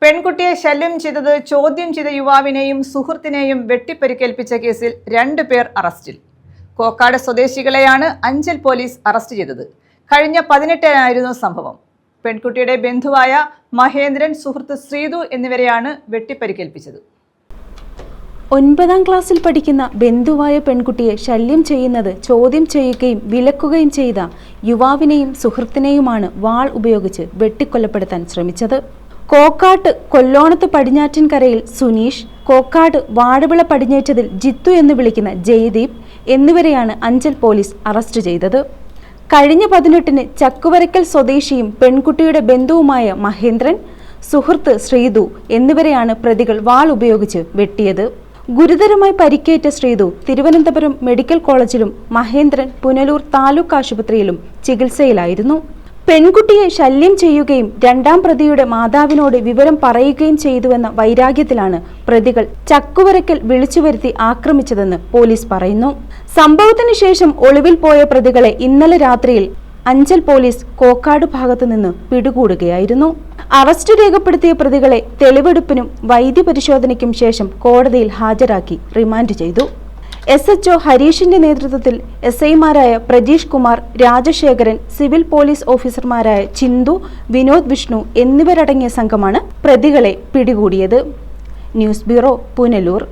പെൺകുട്ടിയെ ശല്യം ചെയ്തത് ചോദ്യം ചെയ്ത യുവാവിനെയും സുഹൃത്തിനെയും വെട്ടിപ്പരിക്കേൽപ്പിച്ച കേസിൽ 2 പേർ അറസ്റ്റിൽ. കോക്കാട് സ്വദേശികളെയാണ് അഞ്ചൽ പോലീസ് അറസ്റ്റ് ചെയ്തത്. കഴിഞ്ഞ 18-നായിരുന്നു സംഭവം. പെൺകുട്ടിയുടെ ബന്ധുവായ മഹേന്ദ്രൻ, സുഹൃത്ത് ശ്രീതു എന്നിവരെയാണ് വെട്ടിപ്പരിക്കേൽപ്പിച്ചത്. 9ാം ക്ലാസ്സിൽ പഠിക്കുന്ന ബന്ധുവായ പെൺകുട്ടിയെ ശല്യം ചെയ്യുന്നത് ചോദ്യം ചെയ്യുകയും വിലക്കുകയും ചെയ്ത യുവാവിനെയും സുഹൃത്തിനെയുമാണ് വാൾ ഉപയോഗിച്ച് വെട്ടിക്കൊലപ്പെടുത്താൻ ശ്രമിച്ചത്. കോക്കാട്ട് കൊല്ലോണത്ത് പടിഞ്ഞാറ്റിൻകരയിൽ സുനീഷ്, കോക്കാട് വാഴവിള പടിഞ്ഞേറ്റതിൽ ജിത്തു എന്ന് വിളിക്കുന്ന ജയ്ദീപ് എന്നിവരെയാണ് അഞ്ചൽ പോലീസ് അറസ്റ്റ് ചെയ്തത്. കഴിഞ്ഞ 18-ന് ചക്കുവരക്കൽ സ്വദേശിയും പെൺകുട്ടിയുടെ ബന്ധുവുമായ മഹേന്ദ്രൻ, സുഹൃത്ത് ശ്രീതു എന്നിവരെയാണ് പ്രതികൾ വാൾ ഉപയോഗിച്ച് വെട്ടിയത്. ഗുരുതരമായി പരിക്കേറ്റ ശ്രീതു തിരുവനന്തപുരം മെഡിക്കൽ കോളേജിലും മഹേന്ദ്രൻ പുനലൂർ താലൂക്ക് ആശുപത്രിയിലും ചികിത്സയിലായിരുന്നു. പെൺകുട്ടിയെ ശല്യം ചെയ്യുകയും 2ാം പ്രതിയുടെ മാതാവിനോട് വിവരം പറയുകയും ചെയ്തുവെന്ന വൈരാഗ്യത്തിലാണ് പ്രതികൾ ചക്കുവരക്കൽ വിളിച്ചുവരുത്തി ആക്രമിച്ചതെന്ന് പോലീസ് പറയുന്നു. സംഭവത്തിന് ശേഷം ഒളിവിൽ പോയ പ്രതികളെ ഇന്നലെ രാത്രിയിൽ അഞ്ചൽ പോലീസ് കോക്കാട് ഭാഗത്തു നിന്ന് പിടികൂടുകയായിരുന്നു. അറസ്റ്റ് രേഖപ്പെടുത്തിയ പ്രതികളെ തെളിവെടുപ്പിനും വൈദ്യപരിശോധനയ്ക്കും ശേഷം കോടതിയിൽ ഹാജരാക്കി റിമാൻഡ് ചെയ്തു. SHO ഹരീഷിന്റെ നേതൃത്വത്തിൽ SIമാരായ പ്രജീഷ് കുമാർ, രാജശേഖരൻ, സിവിൽ പോലീസ് ഓഫീസർമാരായ ചിന്തു, വിനോദ് വിഷ്ണു എന്നിവരടങ്ങിയ സംഘമാണ് പ്രതികളെ പിടികൂടിയത്. News bureau, Punalur.